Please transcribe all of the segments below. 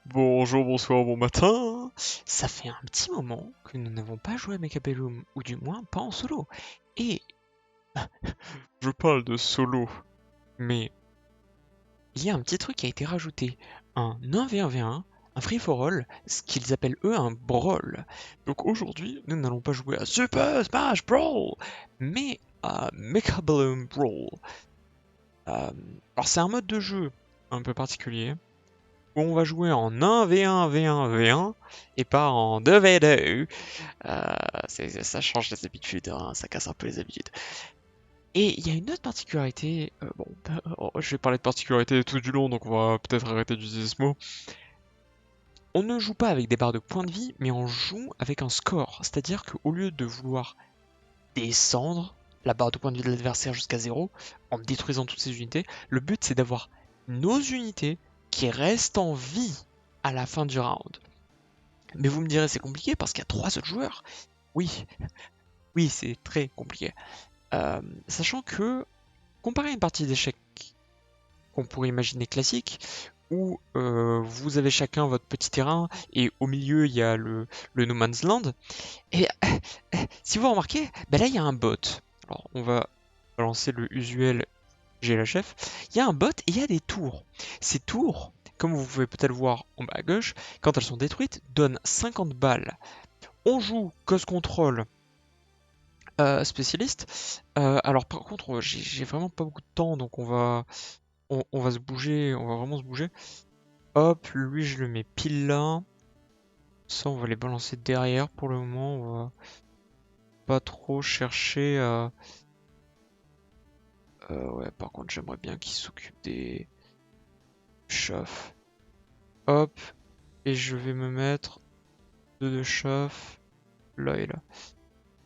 Bonjour, bonsoir, bon matin. Ça fait un petit moment que nous n'avons pas joué à Mechabellum, ou du moins pas en solo. Et je parle de solo, mais il y a un petit truc qui a été rajouté, un 1v1v1, un free-for-all, ce qu'ils appellent eux un brawl. Donc aujourd'hui, nous n'allons pas jouer à Super Smash Brawl, mais à Mechabellum Brawl. Alors c'est un mode de jeu un peu particulier, où on va jouer en 1v1v1v1 et pas en 2v2. Ça change les habitudes, hein, ça casse un peu les habitudes. Et il y a une autre particularité, je vais parler de particularité tout du long, donc on va peut-être arrêter d'utiliser ce mot. On ne joue pas avec des barres de points de vie, mais on joue avec un score. C'est-à-dire qu'au lieu de vouloir descendre la barre de points de vie de l'adversaire jusqu'à 0, en détruisant toutes ses unités, le but c'est d'avoir nos unités qui restent en vie à la fin du round. Mais vous me direz c'est compliqué parce qu'il y a 3 autres joueurs. Oui, oui, c'est très compliqué. Sachant que, comparé à une partie d'échecs qu'on pourrait imaginer classique, où vous avez chacun votre petit terrain et au milieu il y a le No Man's Land, et si vous remarquez, là il y a un bot. Alors on va lancer le usuel j'ai la chef. Il y a un bot et il y a des tours. Ces tours, comme vous pouvez peut-être voir en bas à gauche, quand elles sont détruites, donnent 50 balles. On joue Cause Control spécialiste. Alors par contre, j'ai vraiment pas beaucoup de temps, donc on va se bouger, on va vraiment se bouger. Hop, lui je le mets pile là. Ça, on va les balancer derrière pour le moment. On va pas trop chercher à. Ouais, par contre, j'aimerais bien qu'il s'occupe des chefs. Hop, et je vais me mettre deux chefs là et là.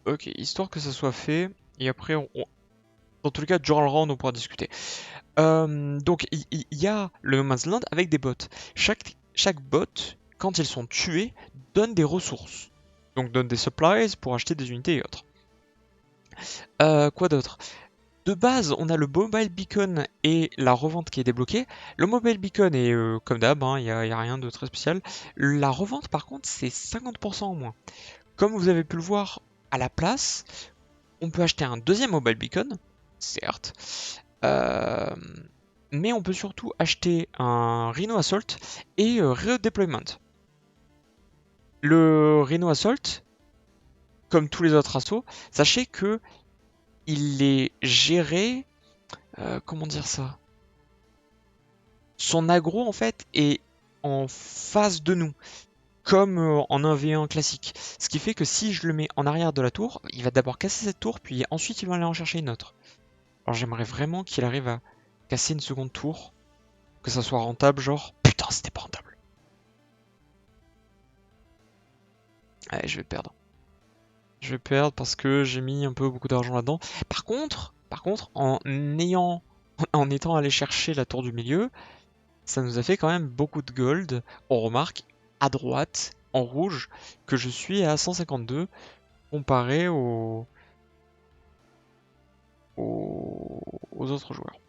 Ok, histoire que ça soit fait. Et après, dans tous les cas, durant le round, on pourra discuter. Donc il y a le No Man's Land avec des bots. Chaque bot, quand ils sont tués, donne des ressources. Donc donne des supplies pour acheter des unités et autres. Quoi d'autre? De base, on a le mobile beacon et la revente qui est débloquée. Le mobile beacon est comme d'hab, il n'y a rien de très spécial. La revente par contre c'est 50% en moins. Comme vous avez pu le voir à la place, on peut acheter un deuxième mobile beacon, certes, euh, mais on peut surtout acheter un Rhino Assault et Redeployment. Le Rhino Assault, comme tous les autres assauts, sachez que il est géré, comment dire ça? Son aggro en fait est en face de nous, comme en 1v1 classique. Ce qui fait que si je le mets en arrière de la tour, il va d'abord casser cette tour, puis ensuite il va aller en chercher une autre. Alors j'aimerais vraiment qu'il arrive à casser une seconde tour, que ça soit rentable, genre putain c'était pas rentable. Allez, je vais perdre. Je vais perdre parce que j'ai mis un peu beaucoup d'argent là-dedans. Par contre, en étant allé chercher la tour du milieu, ça nous a fait quand même beaucoup de gold. On remarque à droite, en rouge, que je suis à 152 comparé aux autres joueurs.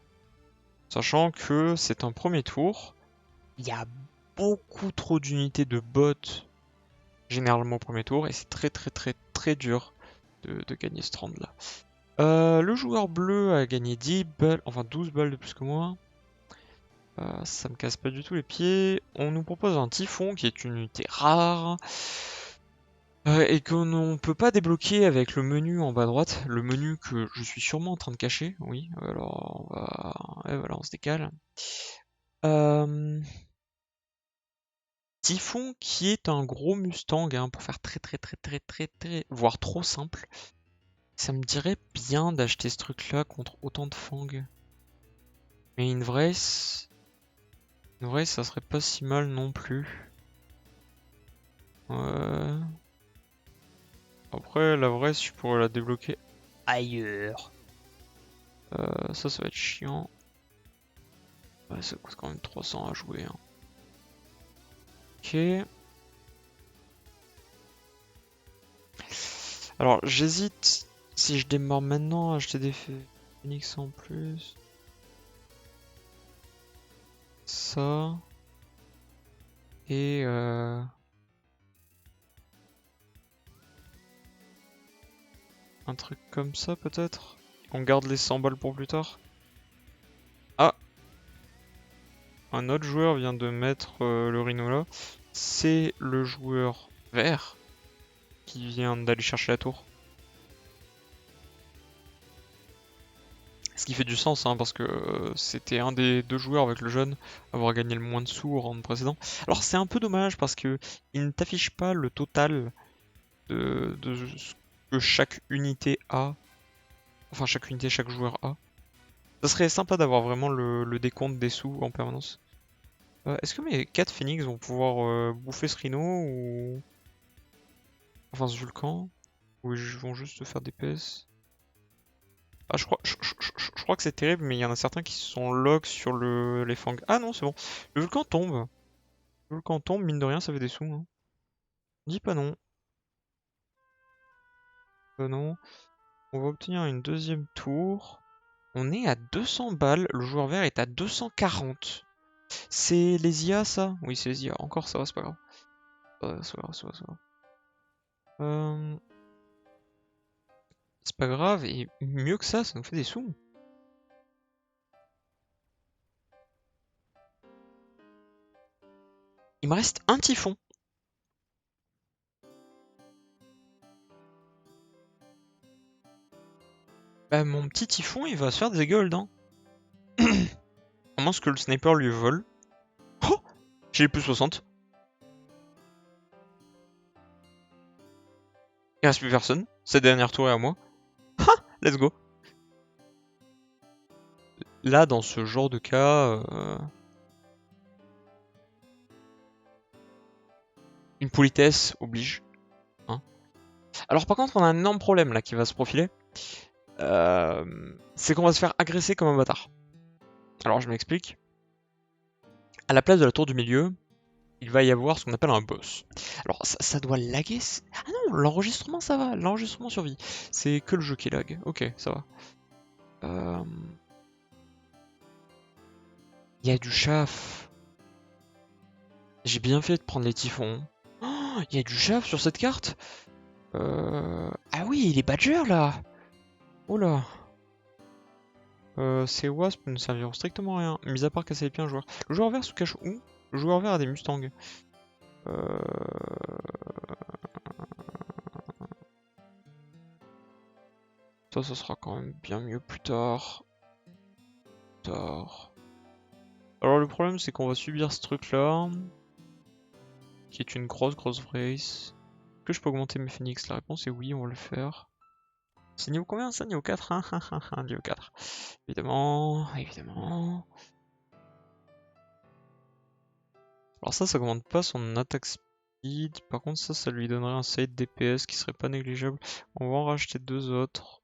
Sachant que c'est un premier tour, il y a beaucoup trop d'unités de bots généralement au premier tour et c'est très très très très dur de gagner ce round là. Le joueur bleu a gagné 10 balles, enfin 12 balles de plus que moi. Ça me casse pas du tout les pieds. On nous propose un typhon qui est une unité rare. Et qu'on ne peut pas débloquer avec le menu en bas à droite. Le menu que je suis sûrement en train de cacher. Oui, alors on va. Et voilà, on se décale. Euh... Typhon qui est un gros Mustang, pour faire très très très très très très, voire trop simple. Ça me dirait bien d'acheter ce truc là contre autant de fang. Mais une vraie, ça serait pas si mal non plus. Ouais. Après, la vraie, je pourrais la débloquer ailleurs. Ça va être chiant. Ouais, ça coûte quand même 300 à jouer. Hein. Ok. Alors, j'hésite si je démarre maintenant à acheter des phoenix en plus. Ça. Et un truc comme ça peut-être. On garde les 100 balles pour plus tard. Ah, un autre joueur vient de mettre le rhino là. C'est le joueur vert qui vient d'aller chercher la tour. Ce qui fait du sens, hein, parce que c'était un des deux joueurs avec le jeune à avoir gagné le moins de sous au round précédent. Alors c'est un peu dommage parce que il ne t'affiche pas le total de ce que chaque unité a. Enfin chaque unité, chaque joueur a. Ça serait sympa d'avoir vraiment le décompte des sous en permanence. Est-ce que mes 4 phoenix vont pouvoir bouffer ce rhino ou... Enfin ce vulcan? Ou ils vont juste faire des PS? Ah, je crois que c'est terrible, mais il y en a certains qui sont lock sur les fangs. Ah non, c'est bon. Le volcan tombe. Le volcan tombe, mine de rien, ça fait des sous. Hein. Dis pas non. Pas non. On va obtenir une deuxième tour. On est à 200 balles. Le joueur vert est à 240. C'est les IA, ça? Oui, c'est les IA. Encore ça va, c'est pas grave. Ça va, ça va, ça va. C'est pas grave, et mieux que ça nous fait des sous. Il me reste un typhon. Bah, mon petit typhon, il va se faire des golds. Hein. À moins que le sniper lui vole. Oh, j'ai plus 60. Il reste plus personne. Cette dernière tour est à moi. Ha, let's go. Là, dans ce genre de cas, une politesse oblige. Hein. Alors par contre, on a un énorme problème là qui va se profiler. C'est qu'on va se faire agresser comme un bâtard. Alors je m'explique. À la place de la tour du milieu, il va y avoir ce qu'on appelle un boss. Alors ça doit laguer. Ah non, l'enregistrement ça va, l'enregistrement survit. C'est que le jeu qui lag. Ok, ça va. Il y a du chaff. J'ai bien fait de prendre les typhons. Oh, il y a du chaff sur cette carte. Ah oui, les badgers là. Oh là. Ces wasps ne serviront strictement à rien, mis à part casser les pieds un joueur. Le joueur vert se cache où? Le joueur vert a des mustangs. Euh... Ça sera quand même bien mieux plus tard. Alors le problème c'est qu'on va subir ce truc là, qui est une grosse race. Est-ce que je peux augmenter mes phoenix? La réponse est oui, on va le faire. C'est niveau combien ça? Niveau 4 hein, niveau 4. Évidemment, évidemment. Alors ça augmente pas son attaque speed. Par contre ça lui donnerait un side DPS qui serait pas négligeable. On va en racheter deux autres.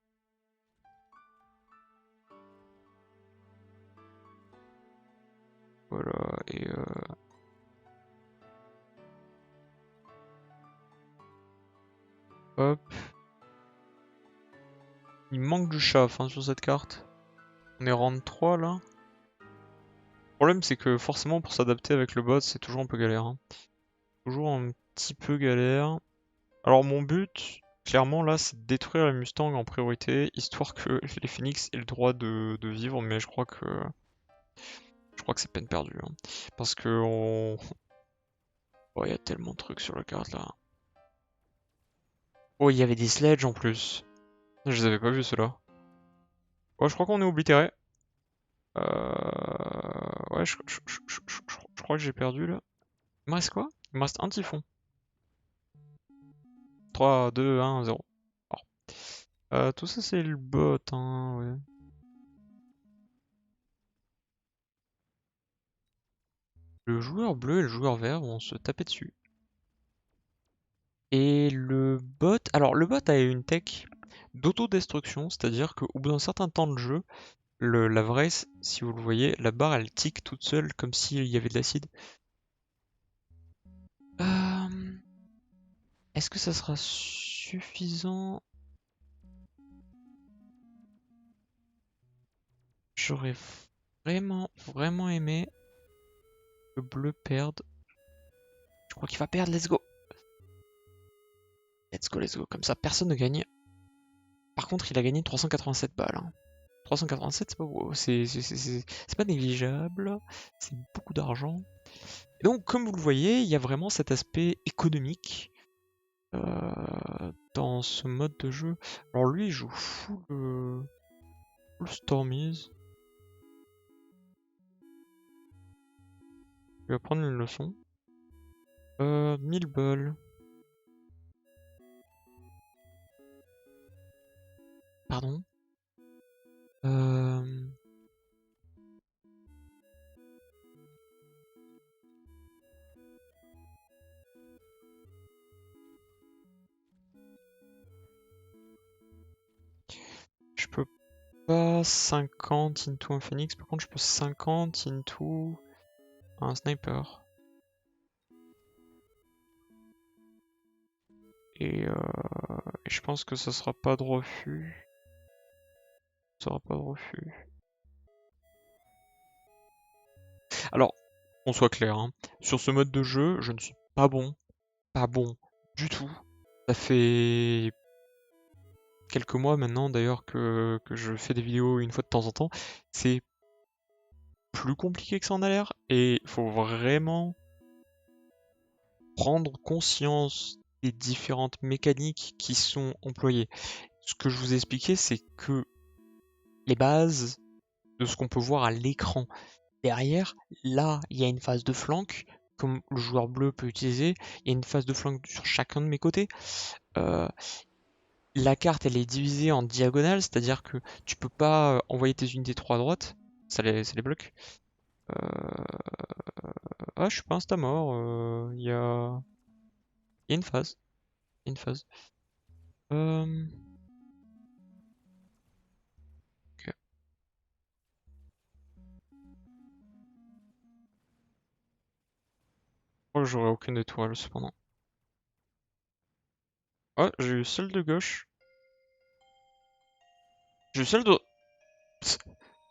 Voilà, et hop. Il manque du chaff hein, sur cette carte. On est round 3 là. Le problème c'est que forcément pour s'adapter avec le bot c'est toujours un peu galère. Hein. Toujours un petit peu galère. Alors mon but, clairement là, c'est de détruire la Mustang en priorité, histoire que les Phoenix aient le droit de vivre, mais je crois que c'est peine perdue. Hein. Parce que oh, y a tellement de trucs sur la carte là. Oh, il y avait des sledges en plus. Je les avais pas vus ceux-là. Ouais, je crois qu'on est oblitéré. Ouais, je crois que j'ai perdu là. Il me reste quoi? Il me reste un typhon. 3, 2, 1, 0. Alors, tout ça c'est le bot, hein, ouais. Le joueur bleu et le joueur vert vont se taper dessus. Et le bot, alors le bot a une tech d'autodestruction, c'est-à-dire qu'au bout d'un certain temps de jeu, la vraie, si vous le voyez, la barre elle tique toute seule comme s'il y avait de l'acide. Euh, Est-ce que ça sera suffisant? J'aurais vraiment aimé que le bleu perde. Je crois qu'il va perdre, let's go. Let's go, let's go. Comme ça, personne ne gagne. Par contre, il a gagné 387 balles. Hein. 387, c'est pas, c'est pas négligeable. C'est beaucoup d'argent. Et donc, comme vous le voyez, il y a vraiment cet aspect économique dans ce mode de jeu. Alors lui, il joue full Stormies. Il va prendre une leçon. 1000 balles. Pardon. Je peux pas 50 into un phoenix, par contre je peux 50 into un sniper. Et je pense que ça sera pas de refus. Ça sera pas de refus. Alors, qu'on soit clair, hein, sur ce mode de jeu, je ne suis pas bon. Pas bon du tout. Ça fait quelques mois maintenant d'ailleurs que je fais des vidéos une fois de temps en temps. C'est plus compliqué que ça en a l'air. Et il faut vraiment prendre conscience des différentes mécaniques qui sont employées. Ce que je vous ai expliqué, c'est que les bases de ce qu'on peut voir à l'écran. Derrière, là, il y a une phase de flank, comme le joueur bleu peut utiliser. Il y a une phase de flank sur chacun de mes côtés. La carte, elle est divisée en diagonale, c'est-à-dire que tu peux pas envoyer tes unités trop à droite. Ça les bloque. Ah, je suis pas insta-mort. Il y a une phase. Il y a une phase. Ok. Je crois que j'aurai aucune étoile cependant. Ah, j'ai eu celle de gauche. J'ai eu celle de...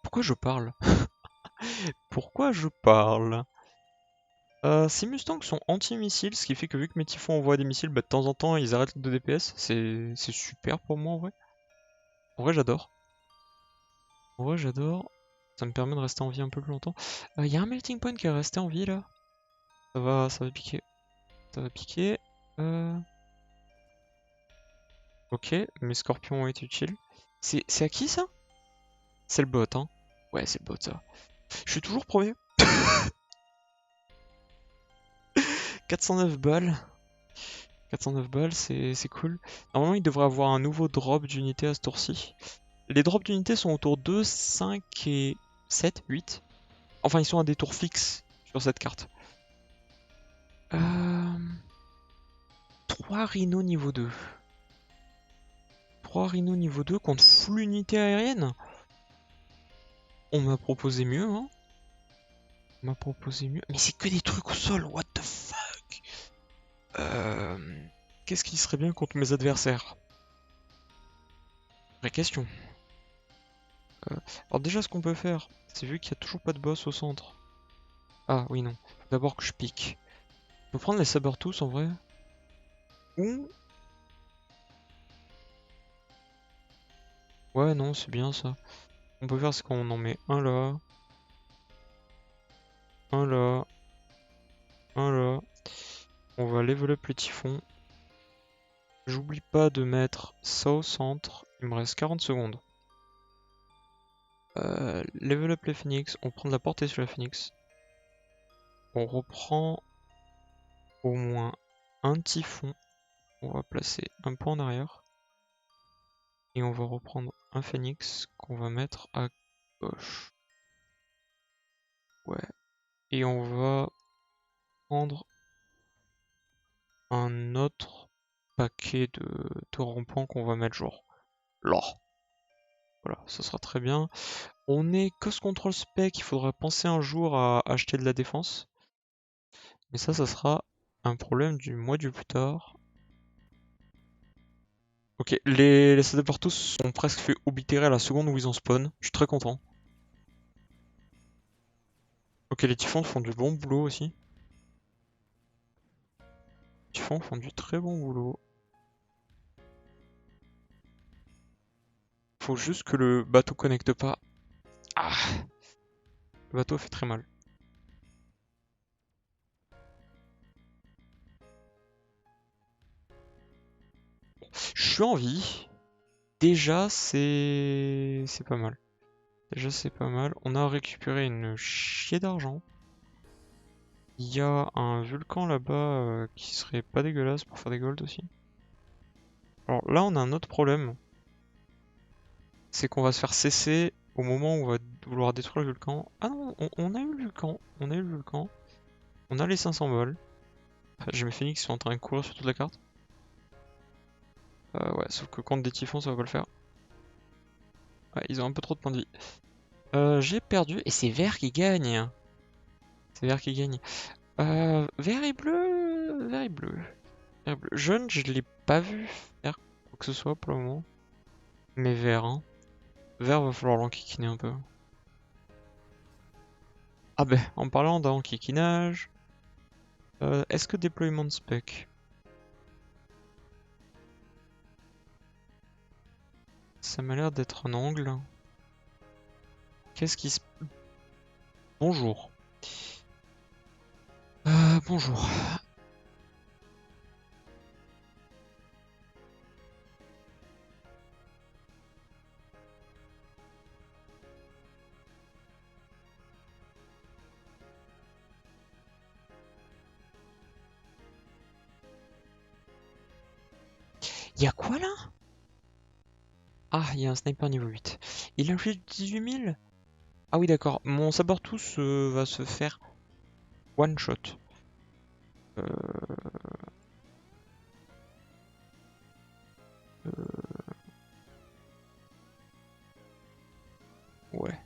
Pourquoi je parle? Pourquoi je parle? Ces Mustangs sont anti-missiles, ce qui fait que vu que mes typhons envoient des missiles, bah, de temps en temps ils arrêtent de DPS. C'est super pour moi en vrai. En vrai j'adore. En vrai j'adore. Ça me permet de rester en vie un peu plus longtemps. Il y a un melting point qui est resté en vie là. Ça va piquer. Ça va piquer. Ok, mes scorpions ont été utiles. C'est à qui ça? C'est le bot, hein? Ouais, c'est le bot ça. Je suis toujours premier. 409 balles. 409 balles, c'est cool. Normalement, il devrait avoir un nouveau drop d'unités à ce tour-ci. Les drops d'unités sont autour de 5 et 7, 8. Enfin, ils sont à des tours fixes sur cette carte. 3 rhinos niveau 2. 3 rhinos niveau 2 contre full unité aérienne. On m'a proposé mieux, hein. On m'a proposé mieux. Mais c'est que des trucs au sol, what the fuck. Qu'est-ce qui serait bien contre mes adversaires? Vraie question. Alors déjà, ce qu'on peut faire, c'est vu qu'il n'y a toujours pas de boss au centre. Ah oui, non. Faut d'abord que je pique. On peut prendre les sabres tous en vrai. Ou... Ouais, non, c'est bien ça. On peut faire, c'est qu'on en met un là. Un là. Un là. On va level up les typhons. J'oublie pas de mettre ça au centre. Il me reste 40 secondes. Level up les phoenix. On prend de la portée sur la phoenix. On reprend au moins un typhon. On va placer un point en arrière. Et on va reprendre un phoenix qu'on va mettre à gauche. Ouais. Et on va prendre un autre paquet de rampants qu'on va mettre genre là. Voilà, ça sera très bien. On est Cost Control Spec, il faudra penser un jour à acheter de la défense. Mais ça sera un problème du mois du plus tard. Ok, les partout sont presque fait oblitérer à la seconde où ils ont spawn. Je suis très content. Ok, les typhons font du bon boulot aussi. typhons font du très bon boulot. Faut juste que le bateau connecte pas. Ah, le bateau fait très mal. Je suis en vie. Déjà, c'est pas mal. Déjà, c'est pas mal. On a récupéré une chier d'argent. Il y a un vulcan là-bas qui serait pas dégueulasse pour faire des golds aussi. Alors là, on a un autre problème. C'est qu'on va se faire cesser au moment où on va vouloir détruire le volcan. Ah non, on a eu le volcan. On a eu le volcan. On a les 500 balles. J'ai mes phoenix qui sont en train de courir sur toute la carte. Ouais, sauf que contre des typhons, ça va pas le faire. Ouais, ils ont un peu trop de points de vie. J'ai perdu et c'est vert qui gagne. C'est vert qui gagne. Vert et bleu. Vert et bleu. Vert et bleu. Jaune, je l'ai pas vu faire quoi que ce soit pour le moment. Mais vert, hein. Vert, va falloir l'enquiquiner un peu. Ah ben, en parlant d'enquiquinage, est-ce que déploiement de spec? Ça m'a l'air d'être un angle. Qu'est-ce qui se... Bonjour. Bonjour. Y'a quoi là? Ah, il y a un sniper niveau 8. Il a juste 18 000? Ah oui, d'accord. Mon sabre-tous va se faire one shot. Euh... Ouais.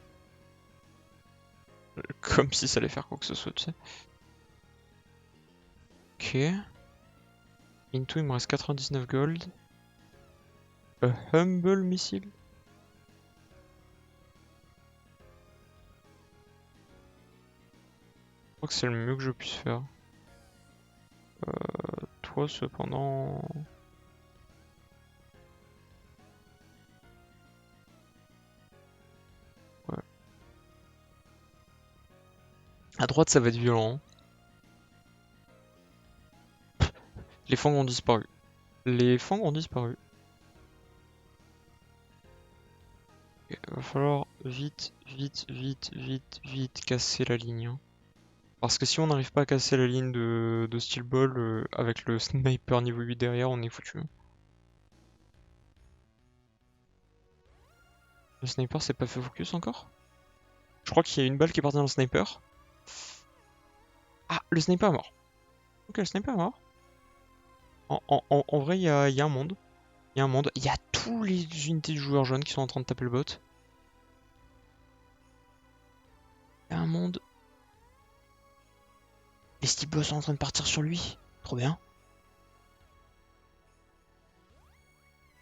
Comme si ça allait faire quoi que ce soit, tu sais. Ok. Into, il me reste 99 gold. A humble missile. Je crois que c'est le mieux que je puisse faire. Toi, cependant... Ouais. À droite, ça va être violent. Les fangs ont disparu. Les fangs ont disparu. Il va falloir vite, vite, vite, vite, vite casser la ligne, hein. Parce que si on n'arrive pas à casser la ligne de Steel Ball avec le sniper niveau 8 derrière, on est foutu. Le sniper s'est pas fait focus encore? Je crois qu'il y a une balle qui est partie dans le sniper. Ah, le sniper est mort. Ok, le sniper est mort. En vrai, il y a un monde. Il y a un monde. Il y a tous les unités de joueurs jaunes qui sont en train de taper le bot. Il y a un monde. Les Steel Balls sont en train de partir sur lui. Trop bien.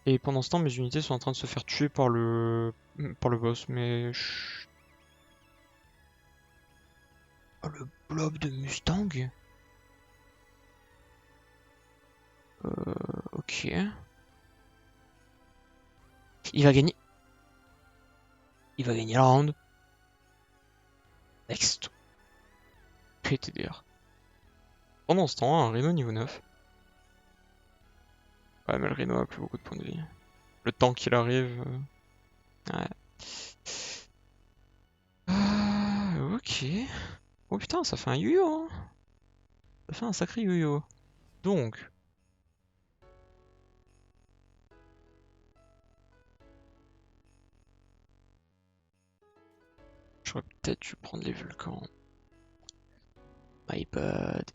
Et pendant ce temps, mes unités sont en train de se faire tuer par le boss, mais... Oh, le blob de Mustang? Ok. Il va gagner. Il va gagner la round. Next. PTDR. Pendant ce temps, un Rhino niveau 9. Ouais, mais le Rhino a plus beaucoup de points de vie. Le temps qu'il arrive... Ouais. Ok. Oh putain, ça fait un yo-yo, hein. Ça fait un sacré yo-yo. Donc... J'aurais peut-être dû prendre les volcans. My bad.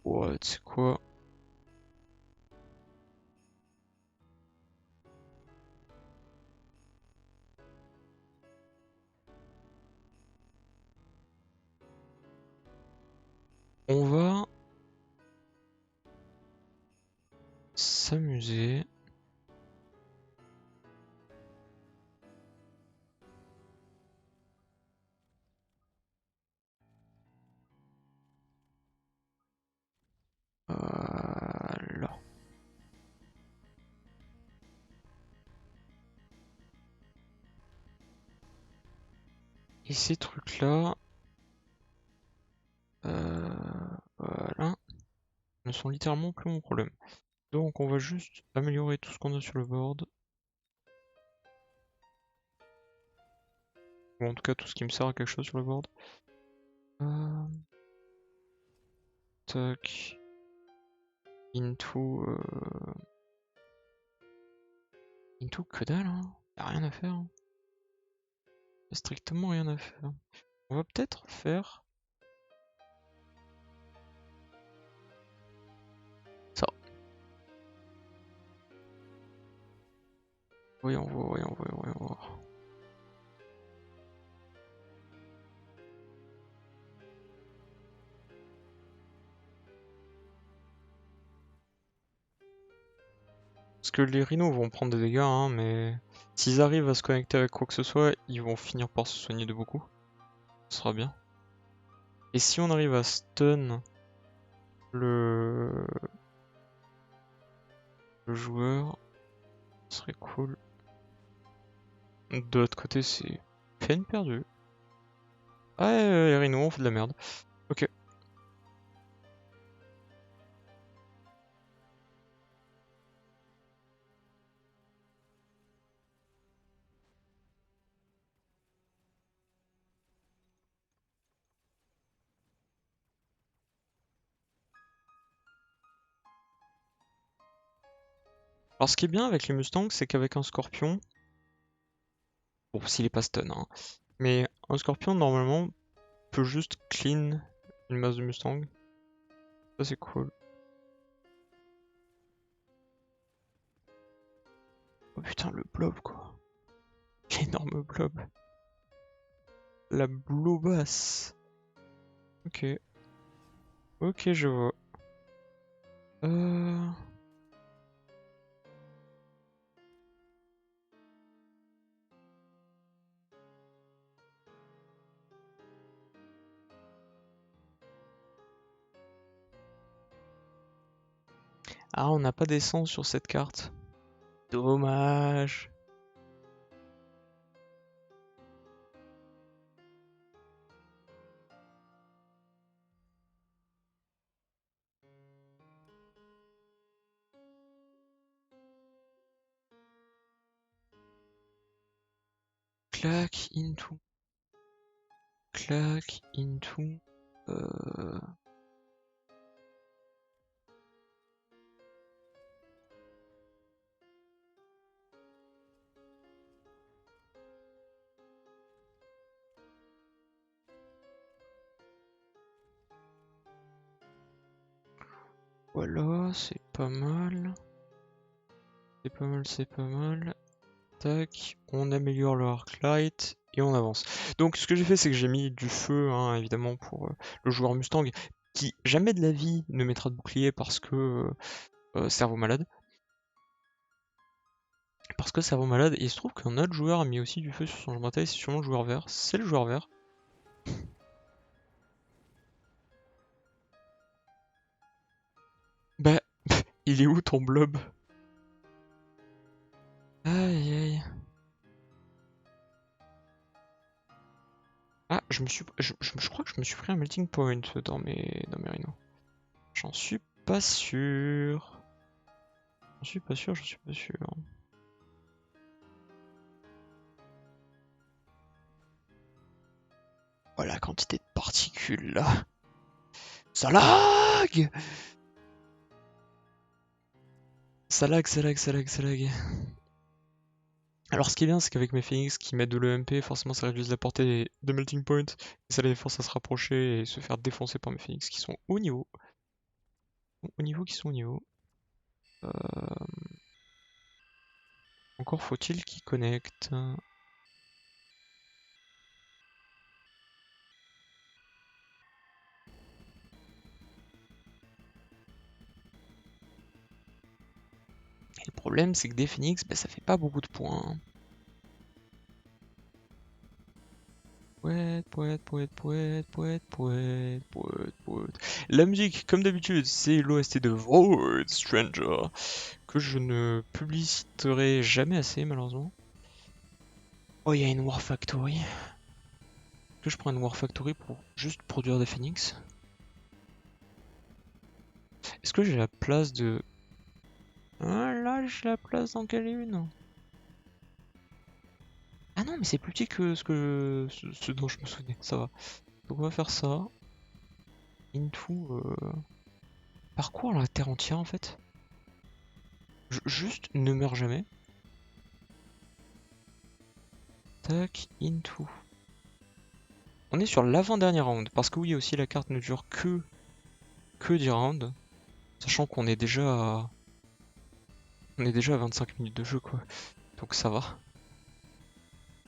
Ouais, tu sais quoi? On va... s'amuser. Et ces trucs-là, voilà, ne sont littéralement plus mon problème. Donc on va juste améliorer tout ce qu'on a sur le board. Ou en tout cas tout ce qui me sert à quelque chose sur le board. Tac. Into... Into que dalle, hein. Y'a rien à faire. Hein. Y'a strictement rien à faire. On va peut-être faire... ça. Voyons voir. Parce que les rhinos vont prendre des dégâts, hein, mais s'ils arrivent à se connecter avec quoi que ce soit, ils vont finir par se soigner de beaucoup. Ce sera bien. Et si on arrive à stun le joueur, ce serait cool. De l'autre côté, c'est peine perdue. Ah, les rhinos, on fait de la merde. Ok. Alors ce qui est bien avec les Mustangs, c'est qu'avec un Scorpion, bon s'il est pas stun, hein, mais un Scorpion normalement peut juste clean une masse de Mustang. Ça c'est cool. Oh putain le blob quoi. L'énorme blob. La blobasse. Ok. Ok je vois. Ah on n'a pas d'essence sur cette carte. Dommage. Clac into. Clac into. Voilà, c'est pas mal. C'est pas mal. Tac, on améliore le arc light et on avance. Donc ce que j'ai fait, c'est que j'ai mis du feu, hein, évidemment, pour le joueur Mustang, qui jamais de la vie ne mettra de bouclier parce que cerveau malade. Parce que cerveau malade, et il se trouve qu'un autre joueur a mis aussi du feu sur son champ de bataille, c'est sûrement le joueur vert. C'est le joueur vert. Bah, il est où ton blob? Aïe aïe. Ah, je crois que je me suis pris un melting point dans mes rhinos. J'en suis pas sûr. J'en suis pas sûr. Oh la quantité de particules là. Ça lag! Ça lag. Alors ce qui est bien, c'est qu'avec mes phoenix qui mettent de l'EMP, forcément ça réduit la portée de melting point, et ça les force à se rapprocher et se faire défoncer par mes phoenix qui sont au niveau. Encore faut-il qu'ils connectent. Et le problème, c'est que des phoenix, bah, ça fait pas beaucoup de points. La musique, comme d'habitude, c'est l'OST de Void Stranger, que je ne publiciterai jamais assez, malheureusement. Oh, il y a une War Factory. que je prends une War Factory pour juste produire des phoenix? Est-ce que j'ai la place de... Ah là, j'ai la place d'en caler une. Ah non, mais c'est plus petit que ce dont je me souvenais, ça va. Donc on va faire ça. Into... Parcours la terre entière en fait. Juste ne meurs jamais. Tac, into. On est sur l'avant-dernier round, parce que oui aussi la carte ne dure que 10 rounds. Sachant qu'on est déjà à... On est déjà à 25 minutes de jeu quoi. Donc ça va.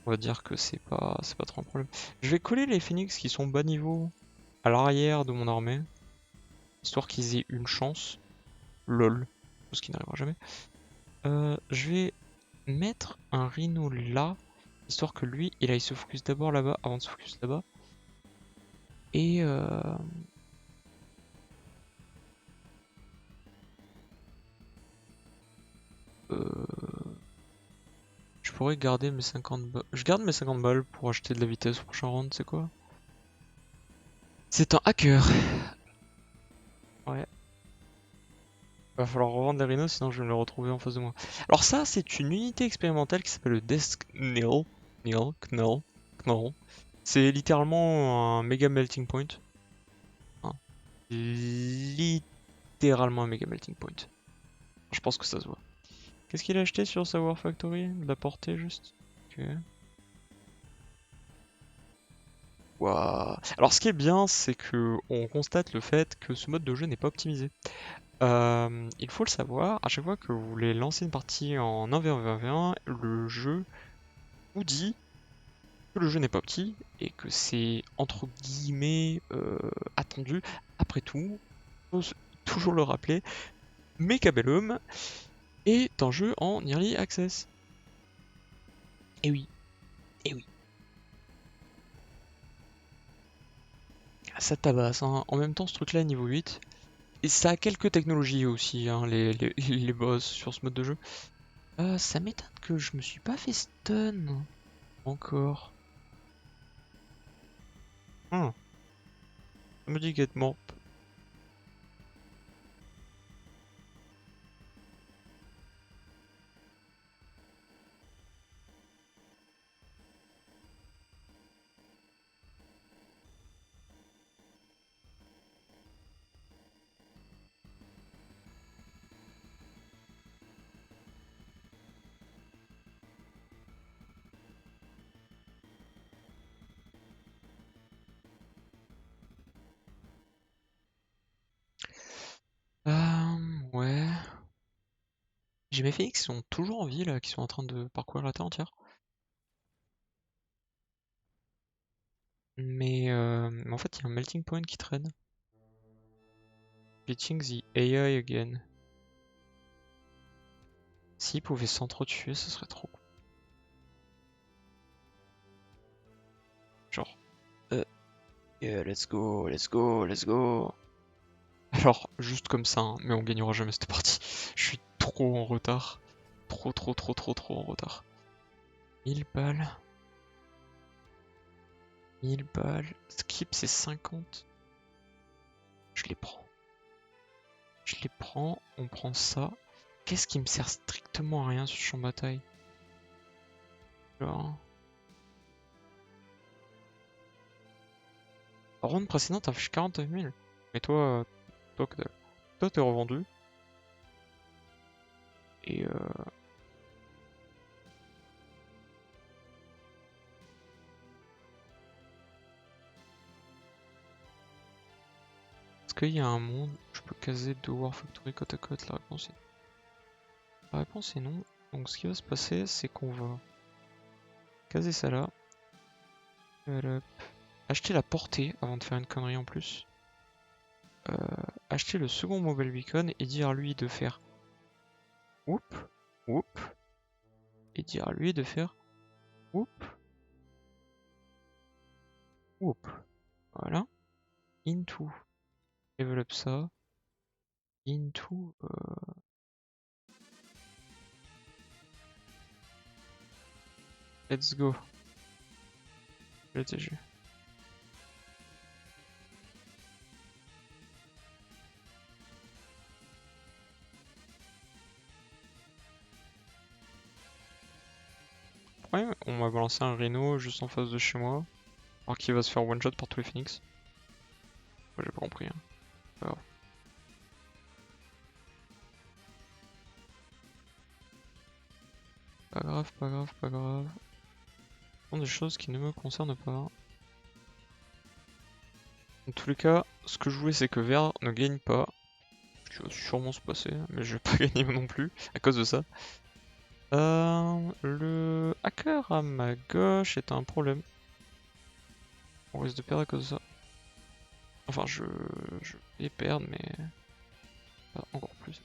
On va dire que c'est pas trop un problème. Je vais coller les phoenix qui sont bas niveau à l'arrière de mon armée. Histoire qu'ils aient une chance. LOL. Ce qui n'arrivera jamais. Je vais mettre un rhino là. Histoire que lui, il aille se focus d'abord là-bas avant de se focus là-bas. Et je pourrais garder mes 50 balles. Je garde mes 50 balles pour acheter de la vitesse au prochain round, c'est quoi? C'est un hacker. Ouais. Va falloir revendre les rhinos, sinon je vais me le retrouver en face de moi. Alors ça, c'est une unité expérimentale qui s'appelle le Desk Knell. Knell. C'est littéralement un méga melting point. Hein. Littéralement un méga melting point. Je pense que ça se voit. Qu'est-ce qu'il a acheté sur sa War Factory? De la portée juste. Ok. Waouh. Alors ce qui est bien, c'est que on constate le fait que ce mode de jeu n'est pas optimisé. Il faut le savoir, à chaque fois que vous voulez lancer une partie en 1v1v1, le jeu vous dit que le jeu n'est pas petit et que c'est entre guillemets attendu. Après tout, faut toujours le rappeler, Mechabellum est un jeu en early access. Et oui, et oui. Ça tabasse, hein. En même temps, ce truc-là, niveau 8, et ça a quelques technologies aussi, hein, les boss sur ce mode de jeu. Ça m'étonne que je me suis pas fait stun encore. Ça me dit get more. Ouais. J'ai mes phoenix qui sont toujours en vie là, qui sont en train de parcourir la terre entière. Mais en fait, il y a un melting point qui traîne. Beating the AI again. S'ils pouvaient s'entretuer, ce serait trop cool. Genre, yeah, let's go, let's go, let's go. Alors, juste comme ça, hein, mais on gagnera jamais cette partie. Je suis trop en retard. Trop en retard. 1000 balles. 1000 balles. Skip, c'est 50. Je les prends. Je les prends, on prend ça. Qu'est-ce qui me sert strictement à rien sur champ de bataille? Genre... Ronde précédente, t'as fait 49 000. Mais toi que dalle. Toi, t'es revendu. Et est-ce qu'il y a un monde où je peux caser deux War Factory côte à côte? La réponse est non. Donc ce qui va se passer, c'est qu'on va caser ça là. Hop. Acheter la portée avant de faire une connerie en plus. Acheter le second mobile beacon et dire à lui de faire whoop, whoop. Et dire à lui de faire whoop, whoop. Voilà. Into. Développe ça. Into. Let's go. Le TG. Ouais, on m'a balancé un Rhino juste en face de chez moi. Alors qu'il va se faire one shot par tous les Phoenix. Ouais, j'ai pas compris. Hein. Pas grave. Pas grave, pas grave, pas grave. Ce sont des choses qui ne me concernent pas. Dans tous les cas, ce que je voulais c'est que Vert ne gagne pas. Ce qui va sûrement se passer, mais je vais pas gagner non plus à cause de ça. Le hacker à ma gauche est un problème. On risque de perdre à cause de ça. Enfin, je vais perdre, mais pas encore plus.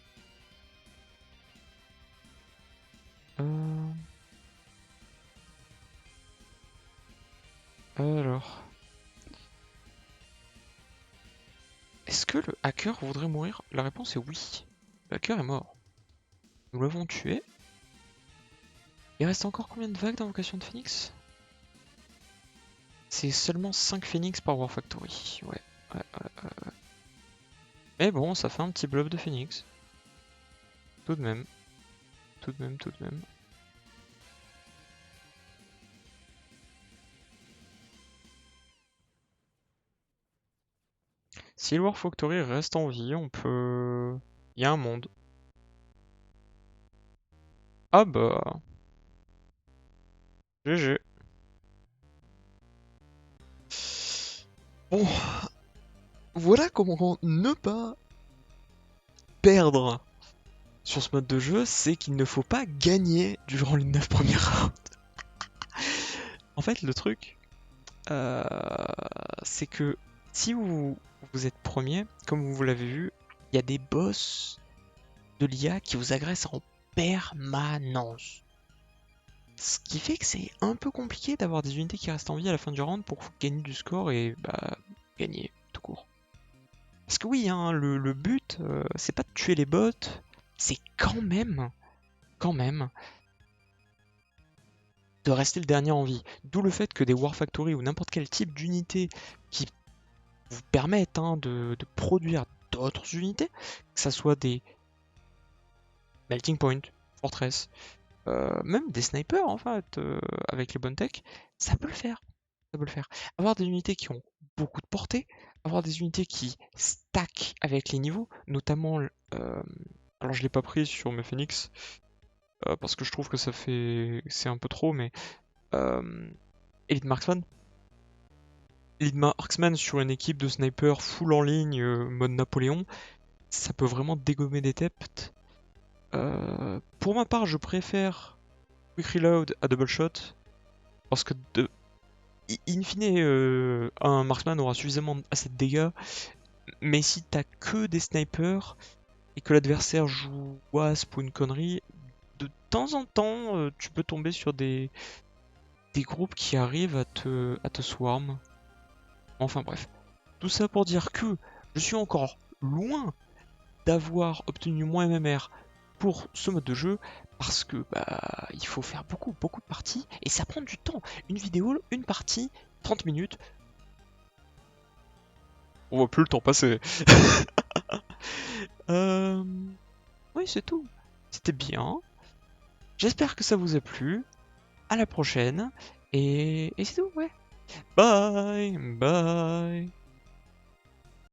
Alors, est-ce que le hacker voudrait mourir? La réponse est oui. Le hacker est mort. Nous l'avons tué. Il reste encore combien de vagues d'invocation de Phoenix? C'est seulement 5 Phoenix par War Factory. Ouais. Mais bon, ça fait un petit blob de Phoenix. Tout de même. Tout de même, tout de même. Si le War Factory reste en vie, on peut... Il y a un monde. Ah bah... GG. Bon, voilà comment ne pas perdre sur ce mode de jeu, c'est qu'il ne faut pas gagner durant les 9 premiers rounds. En fait, le truc, c'est que si vous êtes premier, comme vous l'avez vu, il y a des boss de l'IA qui vous agressent en permanence. Ce qui fait que c'est un peu compliqué d'avoir des unités qui restent en vie à la fin du round pour gagner du score et bah gagner tout court. Parce que oui, hein, le but, c'est pas de tuer les bots, c'est quand même, de rester le dernier en vie. D'où le fait que des War Factory ou n'importe quel type d'unité qui vous permettent de produire d'autres unités, que ça soit des Melting Point, Fortress, même des snipers en fait, avec les bonnes tech, ça peut le faire. Ça peut le faire. Avoir des unités qui ont beaucoup de portée, avoir des unités qui stack avec les niveaux, notamment, alors je l'ai pas pris sur mes Phoenix, parce que je trouve que c'est un peu trop, mais Elite Marksman. Elite Marksman sur une équipe de snipers full en ligne, mode Napoléon, ça peut vraiment dégommer des tept. Pour ma part, je préfère Quick Reload à Double Shot, parce que in fine, un marksman aura suffisamment assez de dégâts, mais si t'as que des snipers et que l'adversaire joue Wasp ou une connerie, de temps en temps, tu peux tomber sur des groupes qui arrivent à te swarm. Enfin bref, tout ça pour dire que je suis encore loin d'avoir obtenu mon MMR pour ce mode de jeu parce que bah il faut faire beaucoup de parties et ça prend du temps. Une vidéo, une partie, 30 minutes. On voit plus le temps passer. Oui, c'est tout. C'était bien. J'espère que ça vous a plu. À la prochaine. Et c'est tout, ouais. Bye, bye.